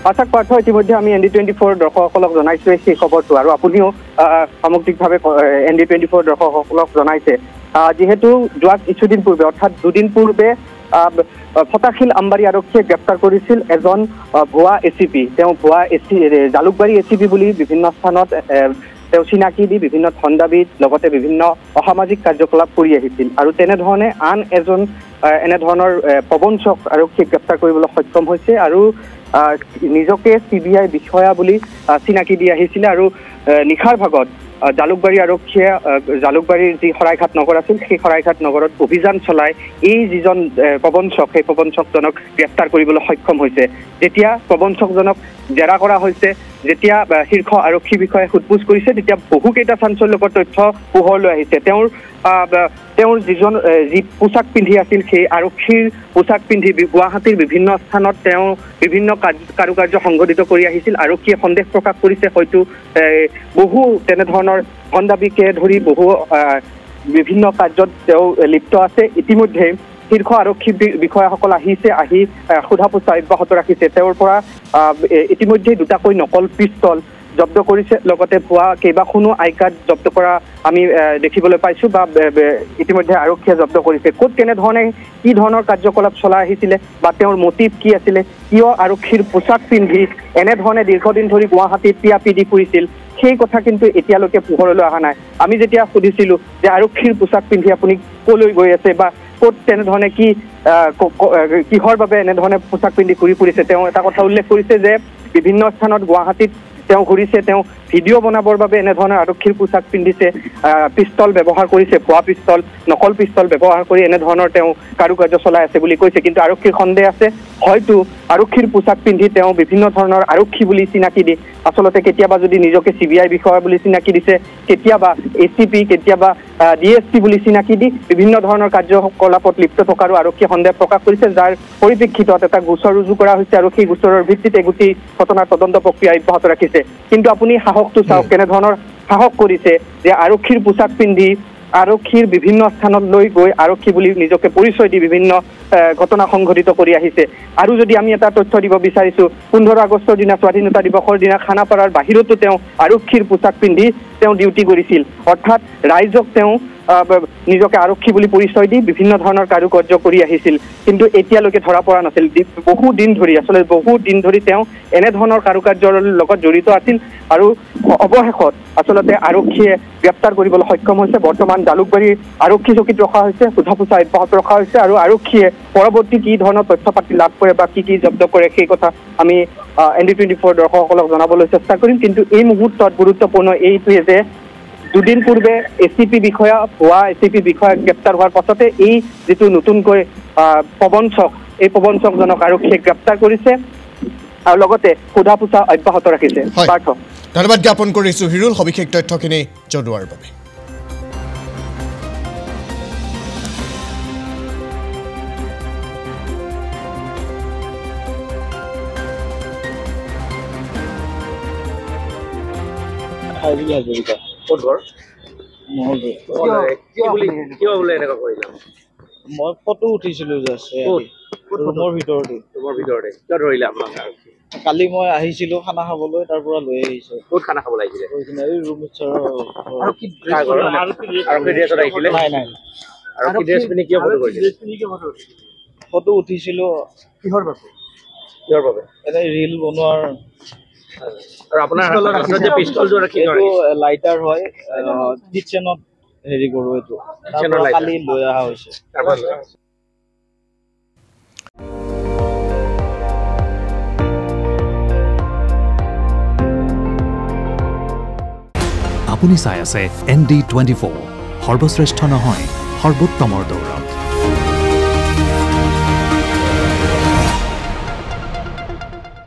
আচ্ছা পাৰ্থ ইতিমধ্যে আমি ND24 দৰ্শকসকলক জনাইছো সেই খবৰটো আৰু আপুনিও সামগ্ৰিকভাৱে ND24 দৰ্শকসকলক জনাইছে যিহেতু যোৱা কিছুদিন পূৰ্বে অৰ্থাৎ দুদিন পূৰ্বে ফটাশিল আমবাৰী আৰক্ষীয়ে গ্ৰেপ্তাৰ কৰিছিল এজন ভুৱা ACP তেওঁ ভুৱা জালুকবাৰী ACP বুলি বিভিন্ন স্থানত তেওঁ চিনাকি দি বিভিন্ন ধন দাবীত লগতে বিভিন্ন অসামাজিক কাৰ্যকলাপ কৰি আহিছিল আৰু তেনেধৰণে আন এজন এনেধৰণৰ প্ৰবঞ্চক আৰক্ষীয়ে গ্ৰেপ্তাৰ কৰিবলৈ সক্ষম হৈছে আৰু নিজকে CBI বিষয়া বুলি চিনাকি দি আহিছিলে আৰু নিখাৰ ভাগত জালুকবাৰী আৰক্ষীয়ে জালুকবাৰীৰ যি শৰাইঘাট নগৰ আছিল সেই শৰাইঘাট নগৰত অভিযান চলাই এই যিজন প্ৰবঞ্চক সেই প্ৰবঞ্চকজনক গ্ৰেপ্তাৰ কৰিবলৈ সক্ষম হৈছে যেতিয়া প্ৰবঞ্চকজনক জেৰা কৰা হৈছে যেতিয়া শীৰ্ষ আৰক্ষী বিষয়াই সোধপোছ কৰিছে তেতিয়া বহুকেইটা চাঞ্চল্যকৰ তথ্য পোহৰলৈ আহিছে তেওঁৰ যি পোছাক পিন্ধি আছিল সেই আৰক্ষীৰ পোছাক পিন্ধি গুৱাহাটীৰ বিভিন্ন স্থানত তেওঁ বিভিন্ন কাৰুকাৰ্য সংঘটিত কৰি আহিছিল আৰক্ষীয়ে সন্দেহ প্ৰকাশ কৰিছে হয়তো বহু তেনেধৰণৰ ধন দাবীকে ধৰি বহু বিভিন্ন কাৰ্যত তেওঁ লিপ্ত আছে ইতিমধ্যে শীৰ্ষ আৰক্ষী বিষয়াসকল আহি সোধা পোছা অব্যাহত ৰাখিছে তেওঁৰ পৰা ইতিমধ্যে দুটাকৈ নকল পিস্তল জব্দ কৰিছে লগতে ভুৱা কেইবাখনো আই কাৰ্ড জব্দ কৰা আমি দেখিবলৈ পাইছো বা ইতিমধ্যে আৰক্ষীয়ে জব্দ কৰিছে ক'ত কেনেধৰণে কি ধৰণৰ কাৰ্যকলাপ চলাই আহিছিলে বা তেওঁৰ মটিভ কি আছিলে কিয় আৰক্ষীৰ পোছাক পিন্ধি এনেধৰণে দীৰ্ঘদিন ধৰি গুৱাহাটীত পিয়াপি দি ফুৰিছিল সেই কথা কিন্তু এতিয়ালৈকে পোহৰলৈ অহা নাই আমি যেতিয়া সুধিছিলো যে আৰক্ষীৰ পোছাক পিন্ধি আপুনি কলৈ গৈ আছে বা ক'ত তেনেধৰণে কিহৰ বাবে এনেধৰণে পোছাক পিন্ধি ঘূৰি ফুৰিছে তেওঁ এটা কথা উল্লেখ কৰিছে যে বিভিন্ন স্থানত গুৱাহাটীত তেওঁ ঘূৰিছে তেওঁ ভিডিঅ' বনাবৰ বাবে এনেধৰণৰ আৰক্ষীৰ পোছাক পিন্ধিছে পিস্তল ব্যৱহাৰ কৰিছে ভুৱা পিস্তল নকল পিস্তল ব্যৱহাৰ কৰি এনেধৰণৰ তেওঁ কাৰুকাৰ্য চলাই আছে বুলি কৈছে কিন্তু আৰক্ষীৰ সন্দেহ আছে হয়তো আৰক্ষীৰ পোছাক পিন্ধি তেওঁ বিভিন্ন ধৰণৰ আৰক্ষী বুলি চিনাকি দি আচলতে কেতিয়াবা যদি নিজকে CBI বিষয়া বুলি চিনাকি দিছে কেতিয়াবা ACP কেতিয়াবা DSP বুলি চিনাকি দি বিভিন্ন ধৰণৰ কাৰ্যকলাপত লিপ্ত থকাৰো আৰক্ষীয়ে সন্দেহ প্ৰকাশ কৰিছে যাৰ পৰিপ্ৰেক্ষিতত এটা গোচৰ ৰুজু কৰা হৈছে আৰু সেই গোচৰৰ ভিত্তিতে গোটেই ঘটনাৰ তদন্ত প্ৰক্ৰিয়া অব্যাহত ৰাখিছে কিন্তু আপুনি সাহসটো চাওক কেনেধৰণৰ সাহস কৰিছে যে আৰক্ষীৰ পোছাক পিন্ধি আৰক্ষীৰ বিভিন্ন স্থানত লৈ গৈ আৰক্ষী বুলি নিজকে পৰিচয় দি বিভিন্ন ঘটনা সংঘটিত কৰি আহিছে আৰু যদি আমি এটা তথ্য দিব বিচাৰিছো 15 আগষ্টৰ দিনা স্বাধীনতা দিৱসৰ দিনা খানাপাৰাৰ বাহিৰতো তেওঁ আৰক্ষীৰ পোছাক পিন্ধি তেওঁ ডিউটি কৰিছিল অৰ্থাৎ ৰাইজক তেওঁ নিজকে আৰক্ষী বুলি পৰিচয় দি বিভিন্ন ধৰণৰ কাৰুকাৰ্য কৰি আহিছিল কিন্তু এতিয়ালৈকে ধৰা পৰা নাছিল বহু দিন ধৰি তেওঁ এনেধৰণৰ কাৰুকাৰ্যৰ লগত জড়িত আছিল আৰু অৱশেষত আচলতে আৰক্ষীয়ে গ্ৰেপ্তাৰ কৰিবলৈ সক্ষম হৈছে বৰ্তমান জালুকবাৰী আৰক্ষী চকীত ৰখা হৈছে সোধা পোছা অব্যাহত ৰখা হৈছে আৰু আৰক্ষীয়ে পৰৱৰ্তী কি ধৰণৰ তথ্য পাতি লাভ কৰে বা কি জব্দ কৰে সেই কথা আমি ND24 দৰ্শকসকলক জনাবলৈ চেষ্টা কৰিম কিন্তু এই মুহূৰ্তত গুৰুত্বপূৰ্ণ এইটোৱে যে দুদিন পূৰ্বে ACP বিষয়া ভুৱা ACP বিষয়া গ্ৰেপ্তাৰ হোৱাৰ পাছতে এই যিটো নতুনকৈ প্ৰবঞ্চক এই প্ৰবঞ্চকজনক আৰক্ষীয়ে গ্ৰেপ্তাৰ কৰিছে আৰু লগতে সোধা পোছা অব্যাহত ৰাখিছে পাৰ্থ ধন্যবাদ জ্ঞাপন কৰিছো হিৰুল সবিশেষ তথ্যখিনি জনোৱাৰ বাবে মই ফটো উঠিছিলো কালি মই আহিছিলো খানা খাবলৈ তাৰ পৰা লৈ আহিছো ক'ত খানা খাবলৈ আহিছিলে এই ৰুমত ফটো উঠিছিলো কিহৰ বাবে এনে ৰিল বনোৱাৰ আৰু আপোনাৰ যে পিস্তলটো লাইটাৰ হয় কিচেনত হেৰি কৰো এইটো কালি লৈ অহা হৈছে আপুনি চাই আছে ND24 সৰ্বশ্ৰেষ্ঠ নহয় সৰ্বোত্তমৰ দৌৰা